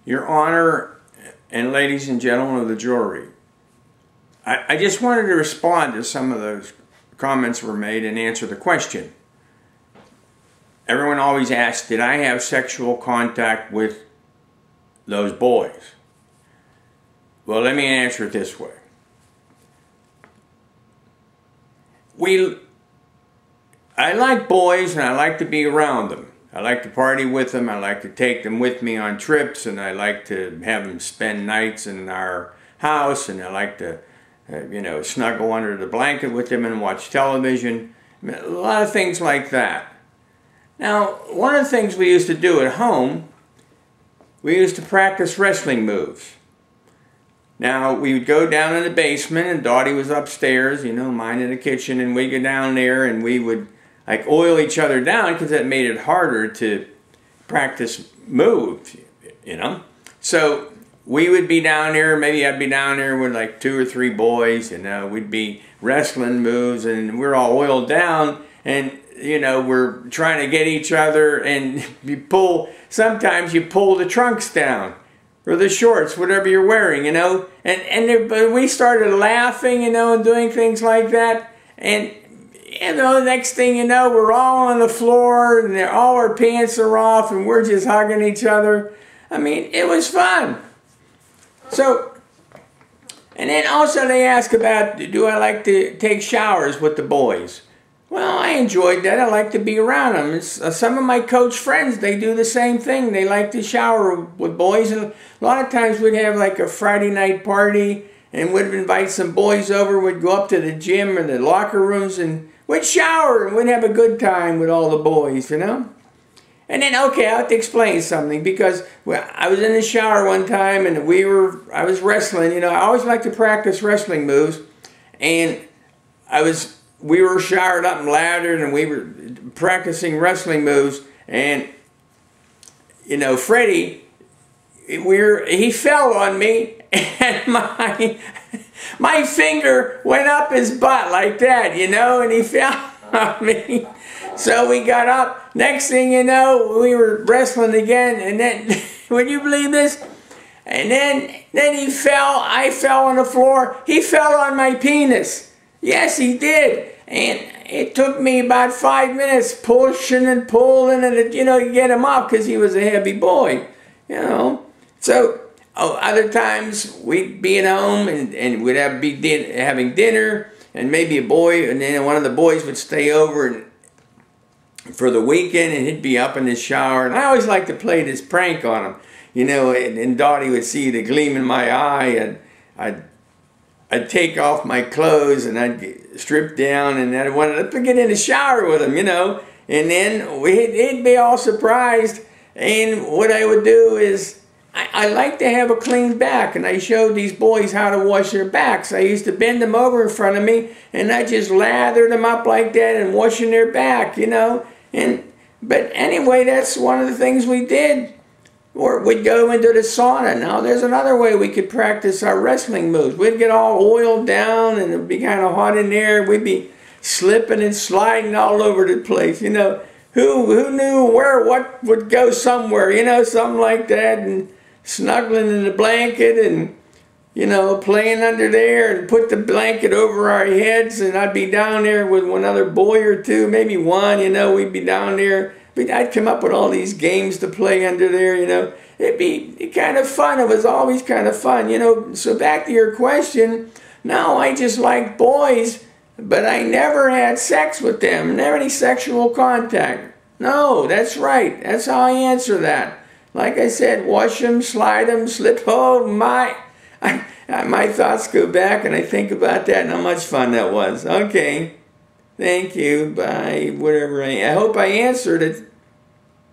Your Honor, and ladies and gentlemen of the jury, I just wanted to respond to some of those comments were made and answer the question. Everyone always asks, did I have sexual contact with those boys? Well, let me answer it this way. I like boys and I like to be around them. I like to party with them. I like to take them with me on trips, and I like to have them spend nights in our house, and I like to snuggle under the blanket with them and watch television. A lot of things like that. Now, one of the things we used to do at home, we used to practice wrestling moves. Now, we would go down in the basement, and Dottie was upstairs, mine in the kitchen, and we'd go down there, and we would like oil each other down because that made it harder to practice moves, So we would be down there, maybe I'd be down there with like 2 or 3 boys, we'd be wrestling moves, and we're all oiled down, and we're trying to get each other, and sometimes you pull the trunks down, or the shorts, whatever you're wearing, but we started laughing, and doing things like that, and the next thing you know, we're all on the floor, and all our pants are off, and we're just hugging each other. I mean, it was fun. So, and then also they ask about, do I like to take showers with the boys? Well, I enjoyed that. I like to be around them. Some of my coach friends, they do the same thing. They like to shower with boys, and a lot of times we'd have like a Friday night party, and we'd invite some boys over. We'd go up to the gym or the locker rooms, and we'd shower, and we'd have a good time with all the boys, And then, okay, I have to explain something, because I was in the shower one time, and I was wrestling. I always like to practice wrestling moves, and we were showered up and lathered, and we were practicing wrestling moves, and Freddie, he fell on me, and my finger went up his butt like that, and he fell on me. So we got up. Next thing you know, we were wrestling again, and then, would you believe this? And then he fell. I fell on the floor. He fell on my penis. Yes, he did. And it took me about 5 minutes pushing and pulling, and to get him up, because he was a heavy boy, So other times we'd be at home, and we'd be having dinner, and maybe a boy, and then one of the boys would stay over for the weekend, and he'd be up in the shower, and I always liked to play this prank on him, and Dottie would see the gleam in my eye, and I'd take off my clothes, and I'd strip down, and I wanted to get in the shower with him, and then he'd be all surprised, and what I would do is, I like to have a clean back, and I showed these boys how to wash their backs. I used to bend them over in front of me, and I just lathered them up like that and washing their back, But anyway, that's one of the things we did. Or we'd go into the sauna. Now, there's another way we could practice our wrestling moves. We'd get all oiled down, and it'd be kind of hot in there. We'd be slipping and sliding all over the place, Who knew what would go somewhere, something like that, and snuggling in the blanket, and playing under there, and put the blanket over our heads, and I'd be down there with one other boy or two, maybe one, we'd be down there. I'd come up with all these games to play under there, It'd be kind of fun. It was always kind of fun, So back to your question, no, I just like boys, but I never had sex with them, never any sexual contact. No, that's right. That's how I answer that. Like I said, wash them, slide them, slip. Oh, my thoughts go back, and I think about that and how much fun that was. Okay. Thank you. Bye. Whatever. I hope I answered it.